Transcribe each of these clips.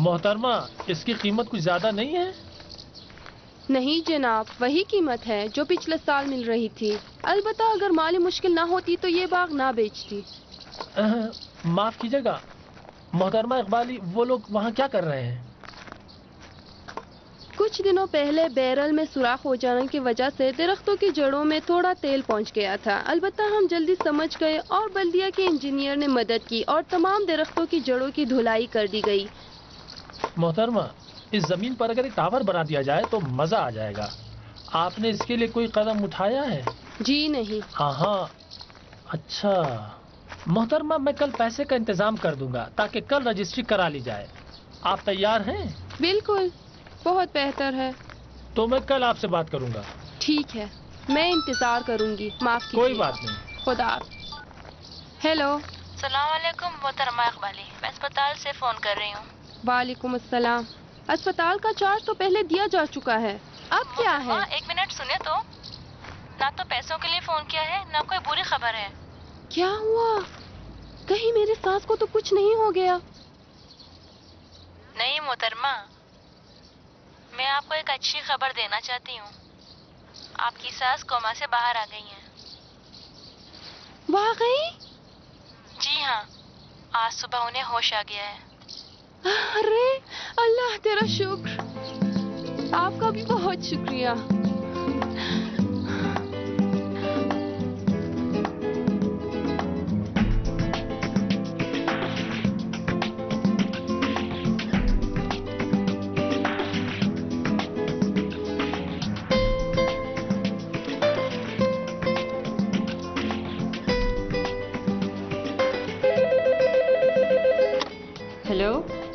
मोहतरमा, इसकी कीमत कुछ ज्यादा नहीं है? नहीं जनाब, वही कीमत है जो पिछले साल मिल रही थी। अलबत्ता अगर माली मुश्किल ना होती तो ये बाग ना बेचती। माफ कीजिएगा मोहतरमा इकबाली, वो लोग वहाँ क्या कर रहे हैं? कुछ दिनों पहले बैरल में सुराख हो जाने की वजह से दरख्तों की जड़ों में थोड़ा तेल पहुँच गया था। अलबत्ता हम जल्दी समझ गए और बल्दिया के इंजीनियर ने मदद की और तमाम दरख्तों की जड़ों की धुलाई कर दी गई। मोहतरमा, इस जमीन पर अगर एक टावर बना दिया जाए तो मजा आ जाएगा। आपने इसके लिए कोई कदम उठाया है? जी नहीं। हाँ, अच्छा मोहतरमा, मैं कल पैसे का इंतजाम कर दूंगा ताकि कल रजिस्ट्री करा ली जाए। आप तैयार हैं? बिल्कुल, बहुत बेहतर है। तो मैं कल आपसे बात करूंगा। ठीक है, मैं इंतजार करूंगी। माफ कीजिए। कोई बात नहीं। खुदा। हेलो। सलाम वालेकुम मोहतरमा इकबाली, मैं अस्पताल से फोन कर रही हूँ। वालेकुम अस्सलाम। अस्पताल का चार्ज तो पहले दिया जा चुका है, अब क्या है? एक मिनट सुने तो। ना तो पैसों के लिए फोन किया है, ना कोई बुरी खबर है। क्या हुआ? कहीं मेरी सास को तो कुछ नहीं हो गया? नहीं मोहतरमा, मैं आपको एक अच्छी खबर देना चाहती हूँ। आपकी सास कोमा से बाहर आ गई हैं। वाकई? जी हाँ, आज सुबह उन्हें होश आ गया है। अरे अल्लाह तेरा शुक्र, आपका भी बहुत शुक्रिया। हेलो,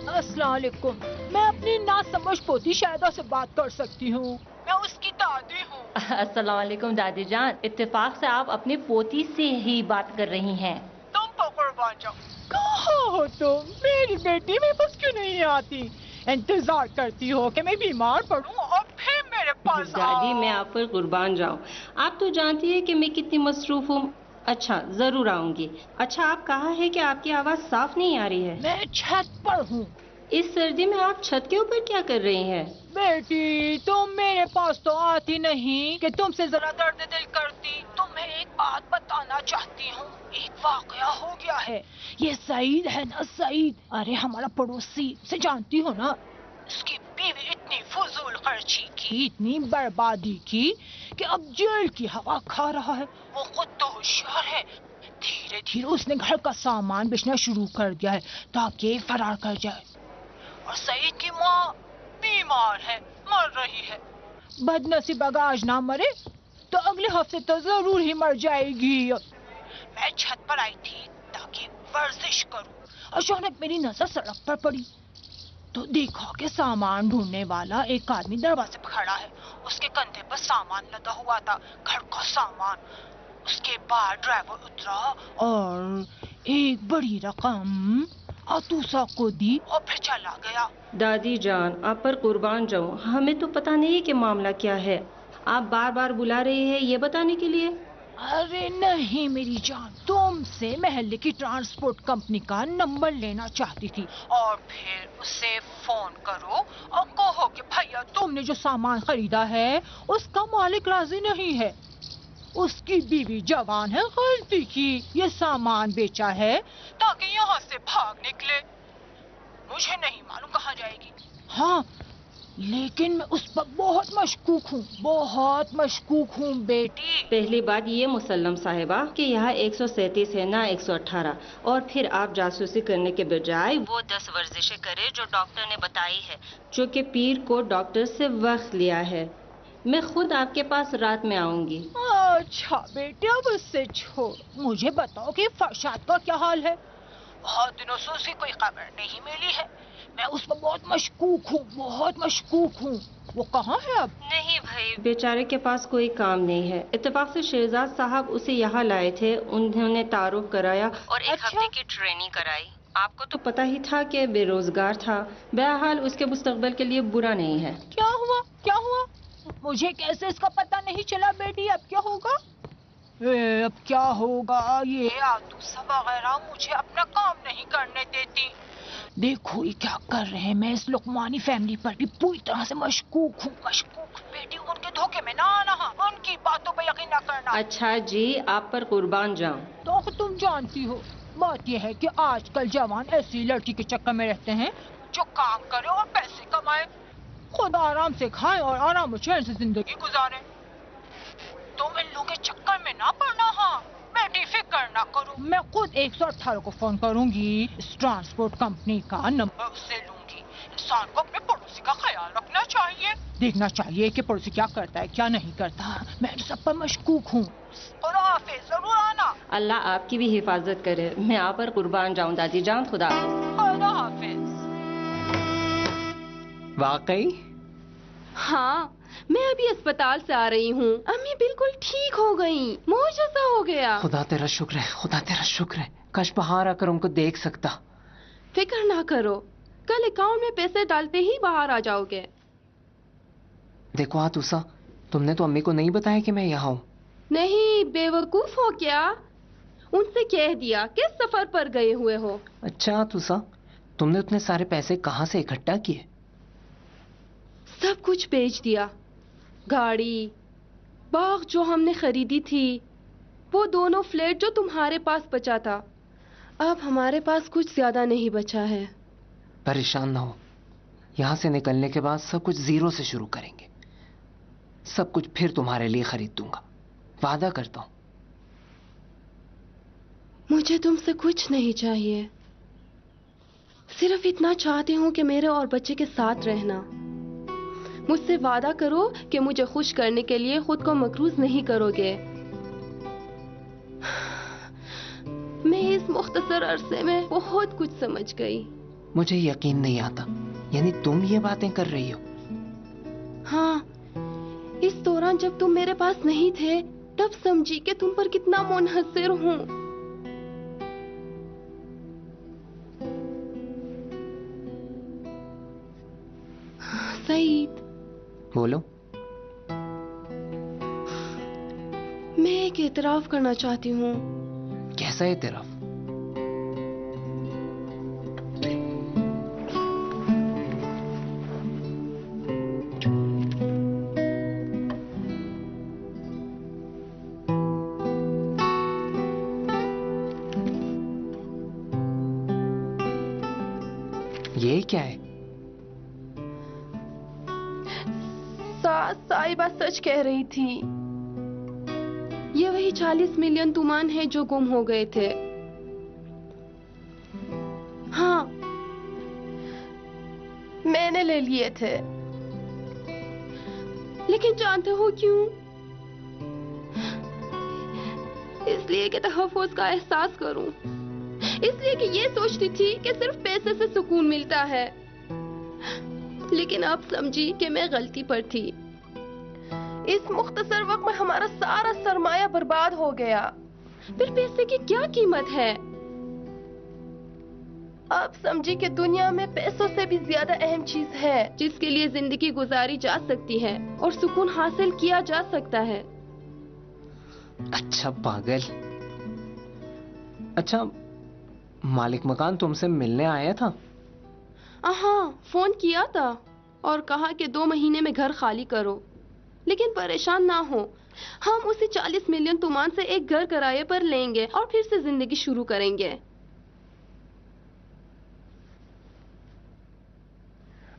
अस्सलाम वालेकुम। मैं अपनी नासमझ पोती शायदा से बात कर सकती हूँ? मैं उसकी दादी हूँ। अस्सलाम वालेकुम दादी जान, इत्तेफाक से आप अपनी पोती से ही बात कर रही हैं। तुम तो कुर्बान जाओ। कहाँ हो तुम? मेरी बेटी मेरे पास क्यों नहीं आती? इंतजार करती हो कि मैं बीमार पड़ूं और फिर मेरे पास दादी मैं आप पर कुर्बान जाऊं। आप तो जानती है कि मैं कितनी मसरूफ हूँ। अच्छा, जरूर आऊंगी। अच्छा, आप कहा है कि आपकी आवाज साफ नहीं आ रही है। मैं छत पर हूँ। इस सर्दी में आप छत के ऊपर क्या कर रही हैं? बेटी, तुम मेरे पास तो आती नहीं कि तुमसे जरा दर्द दिल करती। तुम्हें एक बात बताना चाहती हूँ। एक वाकया हो गया है। ये सईद है ना, सईद, अरे हमारा पड़ोसी से जानती हो ना। उसकी बीवी इतनी फजूल खर्ची की, इतनी बर्बादी की कि अब जेल की हवा खा रहा है। वो खुद तो होशियार है। धीरे धीरे उसने घर का सामान बेचना शुरू कर दिया है ताकि फरार कर जाए। और सईद की माँ बीमार है, मर रही है। बदनसीब अगर आज ना मरे तो अगले हफ्ते तो जरूर ही मर जाएगी। मैं छत पर आई थी ताकि वर्जिश करूं। अचानक मेरी नजर सड़क पर पड़ी तो देखा कि सामान ढूंढने वाला एक आदमी दरवाजे पर खड़ा है। उसके कंधे पर सामान लदा हुआ था, घर का सामान। उसके बाद ड्राइवर उतरा और एक बड़ी रकम आतूसा को दी और फिर चला गया। दादी जान, आप पर कुर्बान जाऊं, हमें तो पता नहीं कि मामला क्या है। आप बार बार बुला रही है ये बताने के लिए। अरे नहीं मेरी जान, तुमसे महल्ले की ट्रांसपोर्ट कंपनी का नंबर लेना चाहती थी और फिर उसे फोन करो और कहो कि भैया तुमने जो सामान खरीदा है उसका मालिक राजी नहीं है। उसकी बीवी जवान है, गलती की ये सामान बेचा है ताकि यहाँ से भाग निकले। मुझे नहीं मालूम कहाँ जाएगी। हाँ, लेकिन मैं उस पर बहुत मशकूक हूँ बेटी। पहली बात ये मुसल्लम साहिबा कि यहाँ 137 है ना 118, और फिर आप जासूसी करने के बजाय वो 10 वर्जिशें करें जो डॉक्टर ने बताई है, जो कि पीर को डॉक्टर से वक्त लिया है। मैं खुद आपके पास रात में आऊंगी। अच्छा बेटे, अब उससे छोड़, मुझे बताओ कि फरशाद का क्या हाल है। बहुत दिनों से उसे कोई खबर नहीं मिली है। मैं उस पर बहुत मशकूक हूँ। वो कहाँ है अब? नहीं भाई, बेचारे के पास कोई काम नहीं है। इत्तेफाक से शहजाद साहब उसे यहाँ लाए थे, उन्होंने तारुफ कराया और एक हफ्ते की ट्रेनिंग कराई। आपको तो पता ही था कि बेरोजगार था। बहरहाल उसके मुस्तकबिल के लिए बुरा नहीं है। क्या हुआ? मुझे कैसे इसका पता नहीं चला बेटी? अब क्या होगा? अब क्या होगा? ये आतूसा वगैरह मुझे अपना काम नहीं करने देती। देखो ये क्या कर रहे हैं। मैं इस लुकमानी फैमिली पर भी पूरी तरह से मशकूक हूँ बेटी। उनके धोखे में ना आना, उनकी बातों पर यकीन ना करना। अच्छा जी, आप पर कुर्बान जाऊं। तो तुम जानती हो, बात यह है कि आजकल जवान ऐसी लड़की के चक्कर में रहते हैं जो काम करे और पैसे कमाए, खुद आराम से खाए और आराम और चैन से जिंदगी गुजारे। तुम इन लोगों के चक्कर में ना पड़ना। हाँ बेटी, फिक्र ना करो। मैं खुद 118 को फोन करूंगी। इस ट्रांसपोर्ट कंपनी का नंबर उससे लूंगी। इंसान को अपने पड़ोसी का ख्याल रखना चाहिए, देखना चाहिए कि पड़ोसी क्या करता है क्या नहीं करता। मैं सब पर मशकूक हूँ। और हाफिज, जरूर आना। अल्लाह आपकी भी हिफाजत करे। मैं आप पर कुर्बान जाऊं दादी जान। खुदा हाफिज। वाकई? हाँ, मैं अभी अस्पताल से आ रही हूँ। अम्मी बिल्कुल ठीक हो गई, मुआवजा हो गया। खुदा तेरा शुक्र है, खुदा तेरा शुक्र है। काश बाहर आकर उनको देख सकता। फिक्र ना करो, कल अकाउंट में पैसे डालते ही बाहर आ जाओगे। देखो आतूसा, तुमने तो अम्मी को नहीं बताया कि मैं यहाँ हूँ। नहीं, बेवकूफ हो क्या? उनसे कह दिया कि सफर पर गए हुए हो। अच्छा आतूसा, तुमने उतने सारे पैसे कहाँ से इकट्ठा किए? सब कुछ बेच दिया। गाड़ी, बाग जो हमने खरीदी थी, वो दोनों फ्लैट जो तुम्हारे पास बचा था। अब हमारे पास कुछ ज्यादा नहीं बचा है। परेशान ना हो, यहाँ से निकलने के बाद सब कुछ जीरो से शुरू करेंगे। सब कुछ फिर तुम्हारे लिए खरीद दूंगा, वादा करता हूँ। मुझे तुमसे कुछ नहीं चाहिए, सिर्फ इतना चाहती हूँ कि मेरे और बच्चे के साथ रहना। मुझसे वादा करो कि मुझे खुश करने के लिए खुद को मकरूज नहीं करोगे। मैं इस मुख्तसर अरसे में बहुत कुछ समझ गई। मुझे यकीन नहीं आता, यानी तुम ये बातें कर रही हो? हाँ, इस दौरान जब तुम मेरे पास नहीं थे तब समझी कि तुम पर कितना मुनहसर हूँ। सईद, बोलो। मैं एक एतराफ करना चाहती हूँ। कैसा एतराफ? ये क्या है? साहिबा सच कह रही थी। ये वही 40 मिलियन तुमान है जो गुम हो गए थे। हाँ, मैंने ले लिए थे। लेकिन जानते हो क्यों? इसलिए कि तहफ़्फ़ुज़ का एहसास करूं। इसलिए कि ये सोचती थी कि सिर्फ पैसे से सुकून मिलता है। लेकिन अब समझी कि मैं गलती पर थी। इस मुख्तसर वक्त में हमारा सारा सरमाया बर्बाद हो गया। फिर पैसे की क्या कीमत है? अब समझी कि दुनिया में पैसों से भी ज्यादा अहम चीज है जिसके लिए जिंदगी गुजारी जा सकती है और सुकून हासिल किया जा सकता है। अच्छा पागल। अच्छा, मालिक मकान तुमसे मिलने आया था? हाँ, फोन किया था और कहा कि 2 महीने में घर खाली करो। लेकिन परेशान ना हो, हम उसी 40 मिलियन तुमान से एक घर किराए पर लेंगे और फिर से जिंदगी शुरू करेंगे।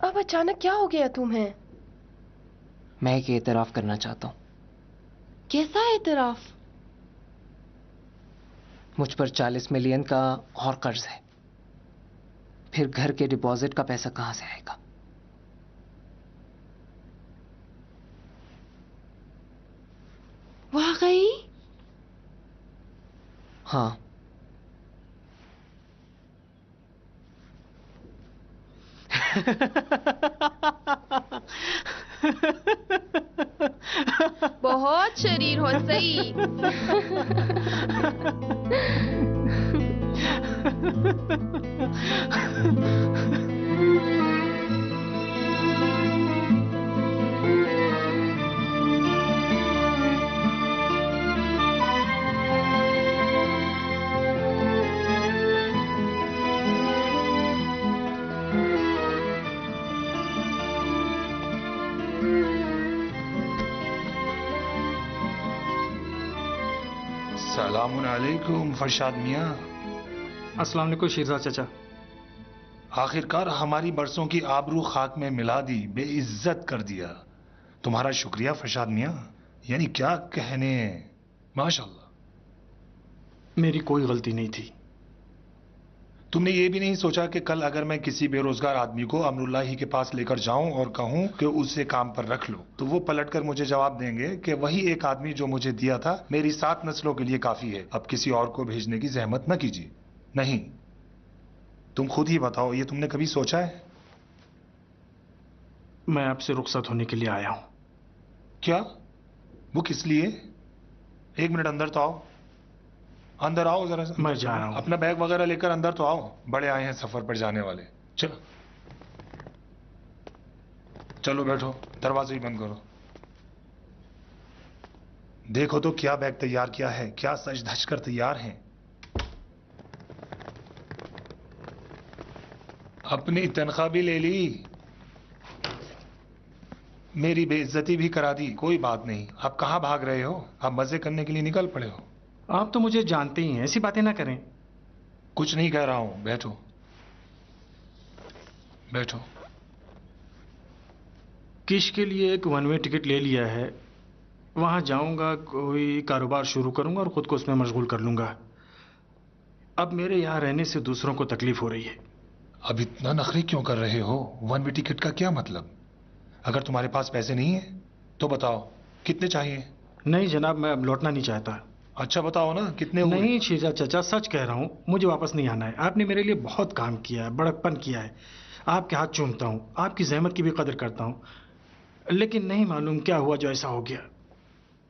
अब अचानक क्या हो गया तुम्हें? मैं एक एतराफ करना चाहता हूँ। कैसा एतराफ? मुझ पर 40 मिलियन का और कर्ज है। फिर घर के डिपॉजिट का पैसा कहां से आएगा? वाकई? हाँ। बहुत शरीर हो सही। सलामुन अलैकुम फरशाद मियाँ। अस्सलाम वालेकुम शीरज़ाद चाचा। आखिरकार हमारी बरसों की आबरू खाक में मिला दी, बेइज्जत कर दिया। तुम्हारा शुक्रिया फरशाद मियाँ, यानी क्या कहने। माशाल्लाह। मेरी कोई गलती नहीं थी। तुमने ये भी नहीं सोचा कि कल अगर मैं किसी बेरोजगार आदमी को अमरुल्लाही के पास लेकर जाऊं और कहूं कि उसे काम पर रख लो, तो वो पलटकर मुझे जवाब देंगे कि वही एक आदमी जो मुझे दिया था मेरी 7 नस्लों के लिए काफी है, अब किसी और को भेजने की जहमत न कीजिए। नहीं, तुम खुद ही बताओ, ये तुमने कभी सोचा है? मैं आपसे रुखसत होने के लिए आया हूं। क्या? वो किस लिए? 1 मिनट अंदर तो आओ, अंदर आओ जरा। मैं जा रहा हूं। अपना बैग वगैरह लेकर अंदर तो आओ, बड़े आए हैं सफर पर जाने वाले। चलो चलो बैठो, दरवाजा ही बंद करो। देखो तो क्या बैग तैयार किया है, क्या सज धज कर तैयार हैं। अपनी तनख्वाह भी ले ली, मेरी बेइज्जती भी करा दी। कोई बात नहीं, अब कहां भाग रहे हो? अब मजे करने के लिए निकल पड़े हो। आप तो मुझे जानते ही हैं, ऐसी बातें ना करें। कुछ नहीं कह रहा हूं, बैठो बैठो। किश के लिए एक 1 वे टिकट ले लिया है, वहां जाऊंगा, कोई कारोबार शुरू करूंगा और खुद को उसमें मशगूल कर लूंगा। अब मेरे यहाँ रहने से दूसरों को तकलीफ हो रही है। अब इतना नखरे क्यों कर रहे हो? 1 वे टिकट का क्या मतलब? अगर तुम्हारे पास पैसे नहीं है तो बताओ कितने चाहिए? नहीं जनाब, मैं अब लौटना नहीं चाहता। अच्छा बताओ ना, कितने हुए? नहीं शीजा चाचा, सच कह रहा हूँ, मुझे वापस नहीं आना है। आपने मेरे लिए बहुत काम किया है, बड़कपन किया है। आपके हाथ चूमता हूँ, आपकी जहमत की भी कदर करता हूँ, लेकिन नहीं मालूम क्या हुआ जो ऐसा हो गया।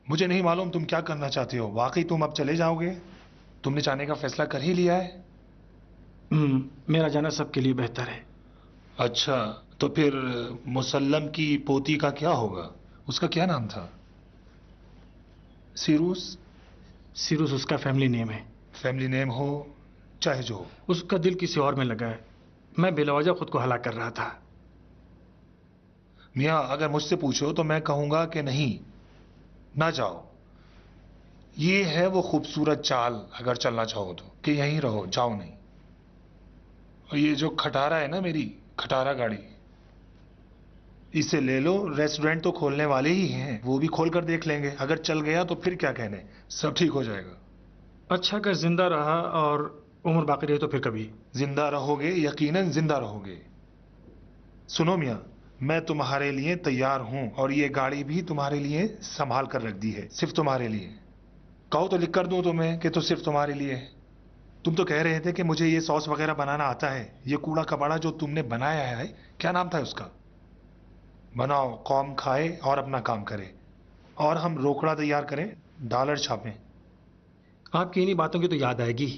मुझे नहीं मालूम तुम क्या करना चाहते हो। वाकई तुम अब चले जाओगे? तुमने जाने का फैसला कर ही लिया है? मेरा जाना सबके लिए बेहतर है। अच्छा, तो फिर मुसल्लम की पोती का क्या होगा? उसका क्या नाम था? सीरूस? सिरुस उसका फैमिली नेम है। फैमिली नेम हो चाहे जो हो। उसका दिल किसी और में लगा है। मैं बेलवजह खुद को हलाक कर रहा था। मियाँ, अगर मुझसे पूछो तो मैं कहूंगा कि नहीं, ना जाओ। ये है वो खूबसूरत चाल, अगर चलना चाहो तो, कि यहीं रहो, जाओ नहीं। और ये जो खटारा है ना, मेरी खटारा गाड़ी, इसे ले लो। रेस्टोरेंट तो खोलने वाले ही हैं, वो भी खोल कर देख लेंगे। अगर चल गया तो फिर क्या कहने, सब ठीक हो जाएगा। अच्छा, अगर जिंदा रहा और उम्र बाकी रही तो फिर कभी? जिंदा रहोगे, यकीनन जिंदा रहोगे। सुनो मियाँ, मैं तुम्हारे लिए तैयार हूं, और ये गाड़ी भी तुम्हारे लिए संभाल कर रख दी है, सिर्फ तुम्हारे लिए। कहो तो लिख कर दूं तुम्हें कि तो सिर्फ तुम्हारे लिए है। तुम तो कह रहे थे कि मुझे ये सॉस वगैरह बनाना आता है। ये कूड़ा कबाड़ा जो तुमने बनाया है, क्या नाम था उसका? बनाओ, कौम खाए और अपना काम करे, और हम रोकड़ा तैयार करें, डॉलर छापें। आपकी इन्हीं बातों की तो याद आएगी।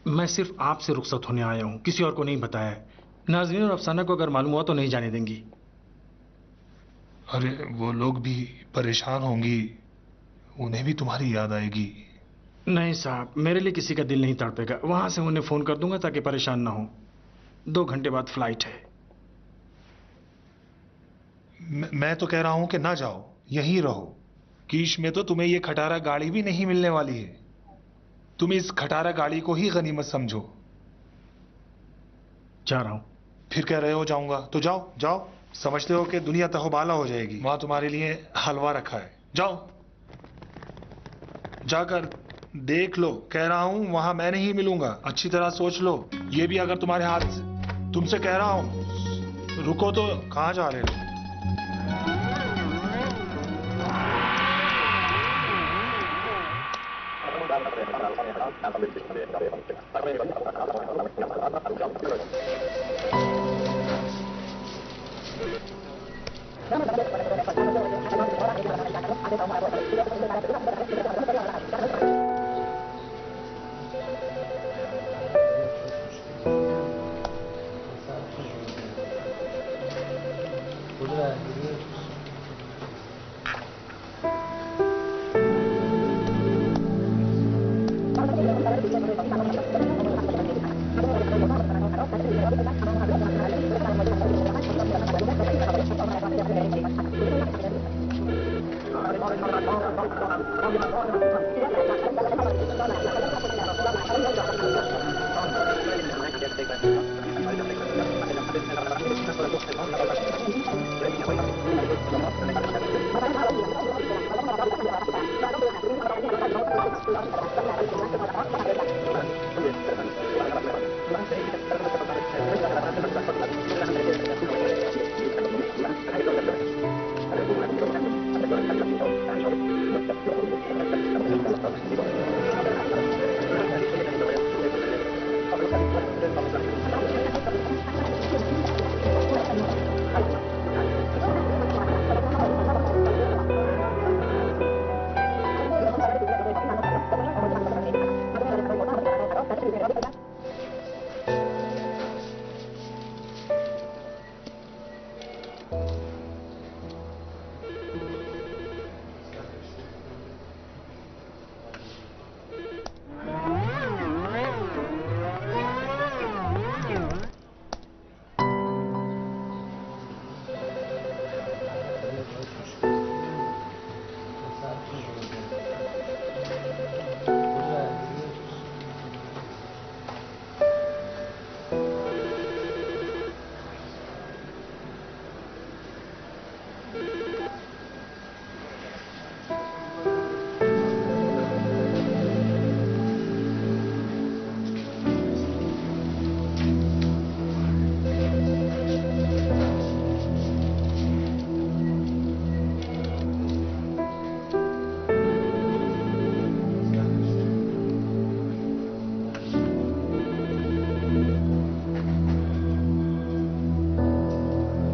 मैं सिर्फ आपसे रुखसत होने आया हूँ, किसी और को नहीं बताया है। नाज़रीन और अफसाना को अगर मालूम हुआ तो नहीं जाने देंगी। अरे वो लोग भी परेशान होंगी, उन्हें भी तुम्हारी याद आएगी। नहीं साहब, मेरे लिए किसी का दिल नहीं तड़पेगा। वहां से उन्हें फोन कर दूंगा ताकि परेशान ना हो। 2 घंटे बाद फ्लाइट है। मैं तो कह रहा हूं कि ना जाओ, यहीं रहो। कीश में तो तुम्हें ये खटारा गाड़ी भी नहीं मिलने वाली है। तुम इस खटारा गाड़ी को ही गनीमत समझो। जा रहा हूं। फिर कह रहे हो जाऊंगा, तो जाओ जाओ। समझते हो कि दुनिया तहोबाला हो जाएगी। वहां तुम्हारे लिए हलवा रखा है, जाओ जाकर देख लो। कह रहा हूं वहां मैं नहीं मिलूंगा, अच्छी तरह सोच लो। ये भी अगर तुम्हारे हाथ से, तुमसे कह रहा हूं, रुको तो। कहां जा रहे हो?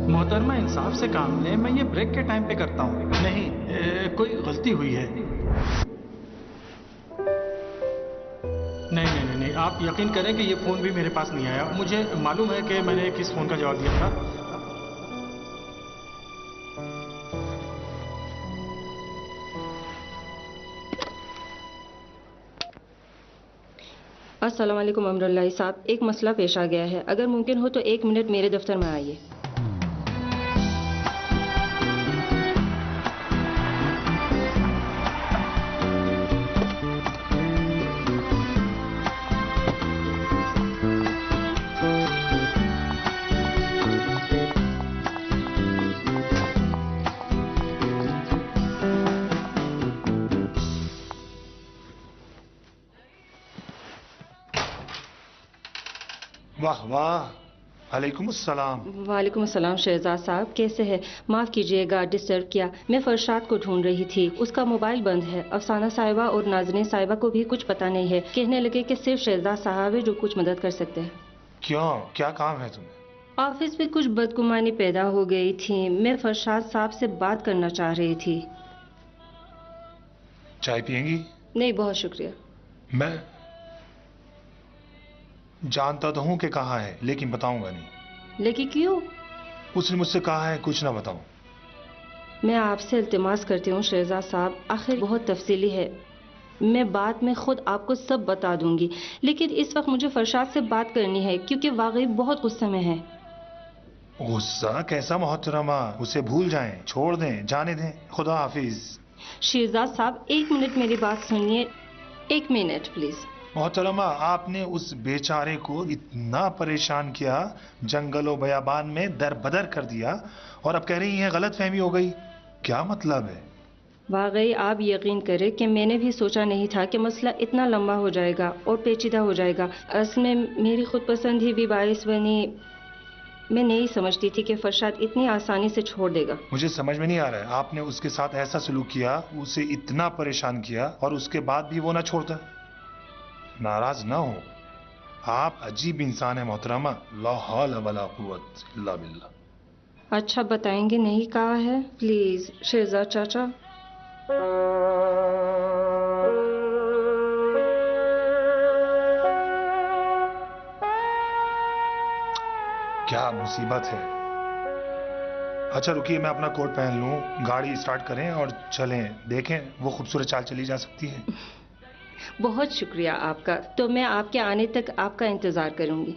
मोहतरमा, इंसाफ से काम लें। मैं ये ब्रेक के टाइम पे करता हूँ। नहीं, कोई गलती हुई है। नहीं, आप यकीन करें कि ये फ़ोन भी मेरे पास नहीं आया। मुझे मालूम है कि मैंने किस फ़ोन का जवाब दिया था। अस्सलाम वालेकुम अमरुल्लाह साहब, एक मसला पेश आ गया है। अगर मुमकिन हो तो 1 मिनट मेरे दफ्तर में आइए। वाह वाह, अलैकुम अस्सलाम। वालेकुम अस्सलाम शहजाद साहब, कैसे हैं? माफ़ कीजिएगा डिस्टर्ब किया। मैं फरशाद को ढूंढ रही थी, उसका मोबाइल बंद है। अफसाना साहिबा और नाज़नीन साहिबा को भी कुछ पता नहीं है। कहने लगे कि सिर्फ शहजाद साहब है जो कुछ मदद कर सकते हैं। क्यों, क्या काम है तुम्हें? ऑफिस में कुछ बदगुमानी पैदा हो गई थी। मैं फरशाद साहब से बात करना चाह रही थी। चाय पियेंगी? नहीं, बहुत शुक्रिया। मैं जानता तो हूं कि कहाँ है, लेकिन बताऊंगा नहीं। लेकिन क्यों? उसने मुझसे कहा है कुछ ना बताऊं। मैं आपसे इल्तिमास करती हूँ शहजाद साहब, आखिर बहुत तफसीली है। मैं बाद में खुद आपको सब बता दूंगी, लेकिन इस वक्त मुझे फरशाद से बात करनी है क्योंकि वाकई बहुत गुस्से में है। गुस्सा कैसा मोहतरमा, उसे भूल जाएं, छोड़ दें, जाने दें। खुदा हाफिज। शहजाद साहब 1 मिनट मेरी बात सुनिए। 1 मिनट प्लीज। मोहतरमा, आपने उस बेचारे को इतना परेशान किया, जंगलों बयाबान में दर बदर कर दिया, और अब कह रही हैं गलत फहमी हो गई। क्या मतलब है? वाकई आप यकीन करें कि मैंने भी सोचा नहीं था कि मसला इतना लंबा हो जाएगा और पेचीदा हो जाएगा। असल में मेरी खुद पसंद ही भी बाइस बनी। मैं नहीं समझती थी कि फरशाद इतनी आसानी से छोड़ देगा। मुझे समझ में नहीं आ रहा है, आपने उसके साथ ऐसा सलूक किया, उसे इतना परेशान किया, और उसके बाद भी वो ना छोड़ता। नाराज ना हो, आप अजीब इंसान है मोहतरमा। ला हौल वला कुव्वत इल्ला बिल्लाह। अच्छा बताएंगे, नहीं कहा है प्लीज शहजाद चाचा। क्या मुसीबत है। अच्छा रुकिए, मैं अपना कोट पहन लूं, गाड़ी स्टार्ट करें और चलें। देखें वो खूबसूरत चाल चली जा सकती है। बहुत शुक्रिया आपका। तो मैं आपके आने तक आपका इंतजार करूंगी।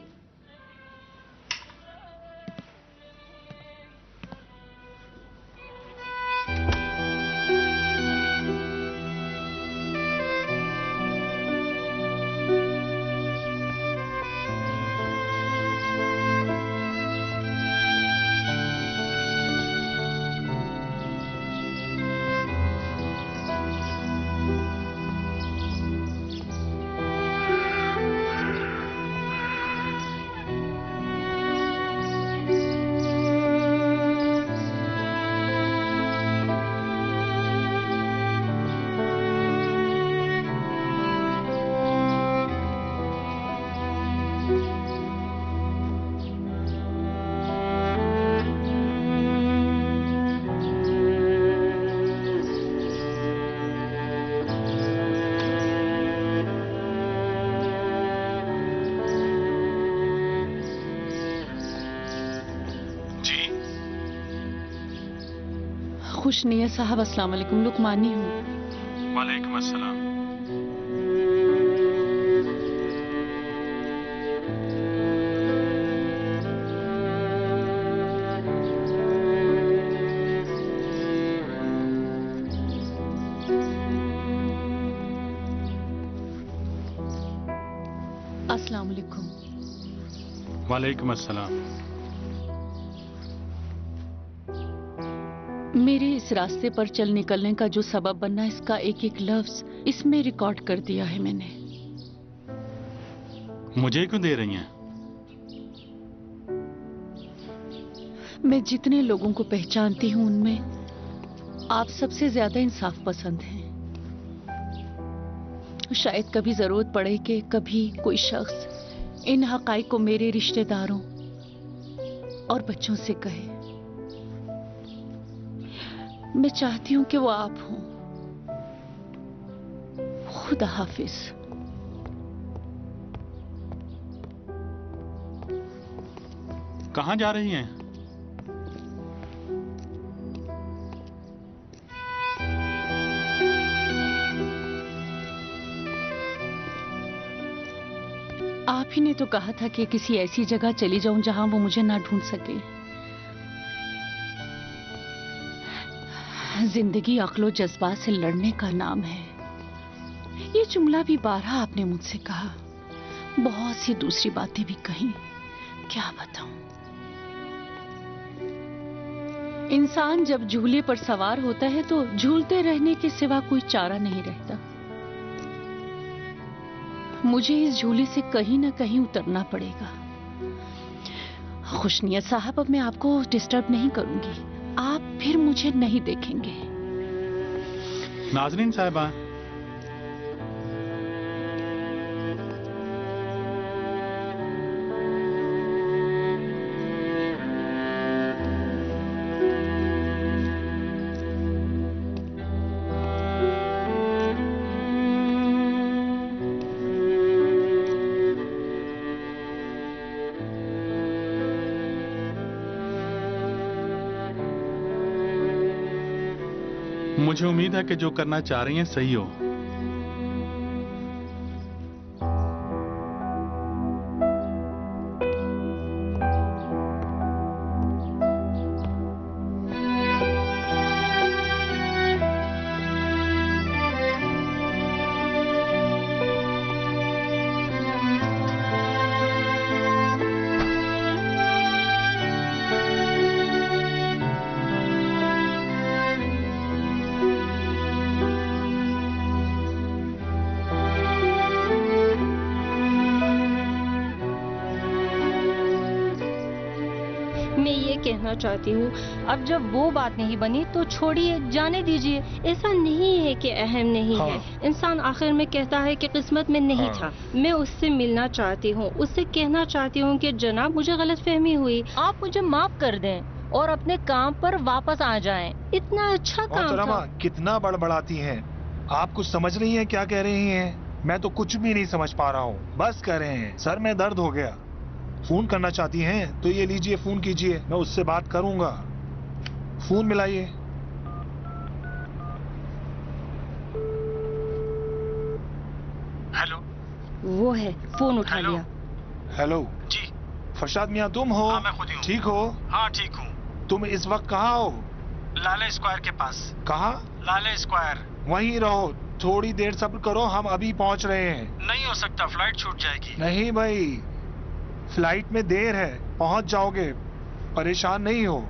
खुशनिया साहब, अस्सलाम वालेकुम। लुकमानी हूँ। वालेकुम अस्सलाम। अस्सलाम वालेकुम। वालेकुम अस्सलाम। मेरे इस रास्ते पर चल निकलने का जो सबब बनना, इसका एक एक लफ्ज इसमें रिकॉर्ड कर दिया है मैंने। मुझे क्यों दे रही हैं? मैं जितने लोगों को पहचानती हूं उनमें आप सबसे ज्यादा इंसाफ पसंद हैं। शायद कभी जरूरत पड़े कि कभी कोई शख्स इन हकाइक को मेरे रिश्तेदारों और बच्चों से कहे। मैं चाहती हूं कि वो आप हों। खुदा हाफिज। कहां जा रही हैं? आप ही ने तो कहा था कि किसी ऐसी जगह चली जाऊं जहां वो मुझे ना ढूंढ सके। जिंदगी अक्लो जज्बात से लड़ने का नाम है। ये जुमला भी 12 आपने मुझसे कहा, बहुत सी दूसरी बातें भी कही। क्या बताऊं। इंसान जब झूले पर सवार होता है तो झूलते रहने के सिवा कोई चारा नहीं रहता। मुझे इस झूले से कहीं ना कहीं उतरना पड़ेगा। खुशनियत साहब, अब मैं आपको डिस्टर्ब नहीं करूंगी। आप फिर मुझे नहीं देखेंगे। नाजरीन साहिबा, मुझे उम्मीद है कि जो करना चाह रही हैं सही हो। कहना चाहती हूँ, अब जब वो बात नहीं बनी तो छोड़िए, जाने दीजिए। ऐसा नहीं है कि अहम नहीं है। इंसान आखिर में कहता है कि किस्मत में नहीं था। मैं उससे मिलना चाहती हूँ, उससे कहना चाहती हूँ कि जनाब मुझे गलतफहमी हुई, आप मुझे माफ कर दें और अपने काम पर वापस आ जाएं। इतना अच्छा काम था। कितना बड़बड़ाती हैं आप, कुछ समझ रही हैं क्या कह रही हैं? मैं तो कुछ भी नहीं समझ पा रहा हूँ। बस कर रहे हैं, सर में दर्द हो गया। फोन करना चाहती हैं तो ये लीजिए, फोन कीजिए, मैं उससे बात करूंगा। फोन मिलाइए। हेलो। वो है, फोन उठा लिया। हेलो जी। फरशाद मियाँ तुम हो? हाँ, मैं खुद ही हूँ। ठीक हो? हाँ ठीक हूँ। तुम इस वक्त कहाँ हो? लाले स्क्वायर के पास। कहाँ? लाले स्क्वायर। वहीं रहो, थोड़ी देर सब्र करो, हम अभी पहुँच रहे हैं। नहीं हो सकता, फ्लाइट छूट जाएगी। नहीं भाई, फ्लाइट में देर है, पहुंच जाओगे, परेशान नहीं हो।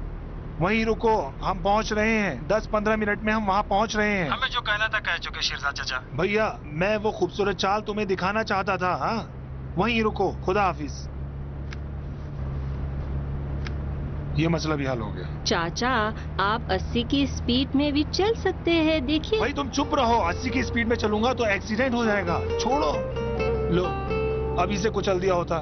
वहीं रुको, हम पहुंच रहे हैं। 10-15 मिनट में हम वहां पहुंच रहे हैं। हमें जो कहना था कह चुके शिरजा चाचा। भैया, मैं वो खूबसूरत चाल तुम्हें दिखाना चाहता था। हाँ, वहीं रुको। खुदा हाफिज। ये मसला भी हल हो गया। चाचा, आप 80 की स्पीड में भी चल सकते हैं, देखिए। भाई तुम चुप रहो, 80 की स्पीड में चलूंगा तो एक्सीडेंट हो जाएगा। छोड़ो। लो, अभी से कुचल दिया होता।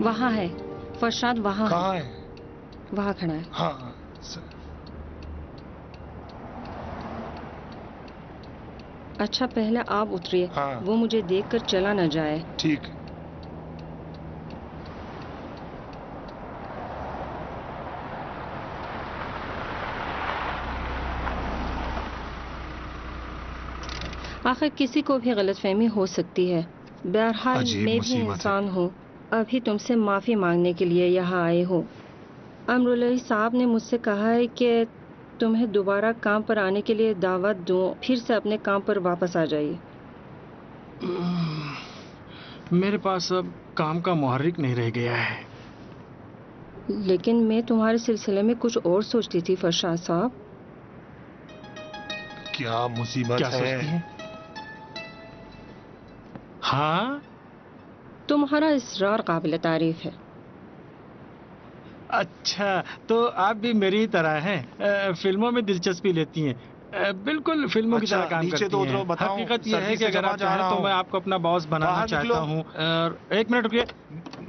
वहाँ है फरशाद, वहाँ कहाँ है? वहाँ खड़ा है। हाँ अच्छा, पहले आप उतरिए। हाँ। वो मुझे देखकर चला न जाए। ठीक। आखिर किसी को भी गलतफहमी हो सकती है। बहरहाल अजीब मैं भी मुसीबत है। इंसान हूँ, अभी तुमसे माफ़ी मांगने के लिए यहाँ आए हो। अमरुल्लाह साहब ने मुझसे कहा है कि तुम्हें दोबारा काम पर आने के लिए दावत दूँ, फिर से अपने काम पर वापस आ जाइए। मेरे पास अब काम का मुहर्रिक नहीं रह गया है। लेकिन मैं तुम्हारे सिलसिले में कुछ और सोचती थी फरशाद साहब। क्या मुसीबत क्या सोचती है? हैं? हाँ, तुम्हारा इसरार काबिल तारीफ है। अच्छा, तो आप भी मेरी तरह हैं, फिल्मों में दिलचस्पी लेती हैं। बिल्कुल फिल्मों की अच्छा, तरह काम नीचे करती तो उतरो, हैं। बताओ, हकीकत यह है सर्दी कि से अगर जमा आप जा चाहें रहा तो हूं। मैं आपको अपना बॉस बनाना बाहर चाहता निकलो। हूँ। और एक मिनट रुकिए,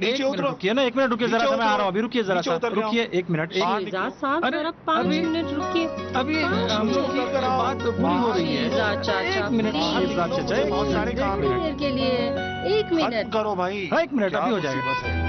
नीचे उतरो। रुकिए ना, एक मिनट रुकिए जरा नीचे सा, मैं आ उतरो। रहा हूँ, अभी रुकिए जरा नीचे सा, उतर रहा हूं। रुकिए एक मिनट। शहजाद साहब अरे, जरा 5 अभी- मिनट रुकिए। अभी हम लोग की उतर आओ। बात पूरी हो रही है। शहजाद चाचा, एक मिनट शहजाद चाचा, मुझे बहुत सारे एक काम मिनट। हैं। के लिए 1 हद मिनट। करो भाई। हाँ, 1 मिनट, क्या अभी हो जाएगा। मुसीबत है?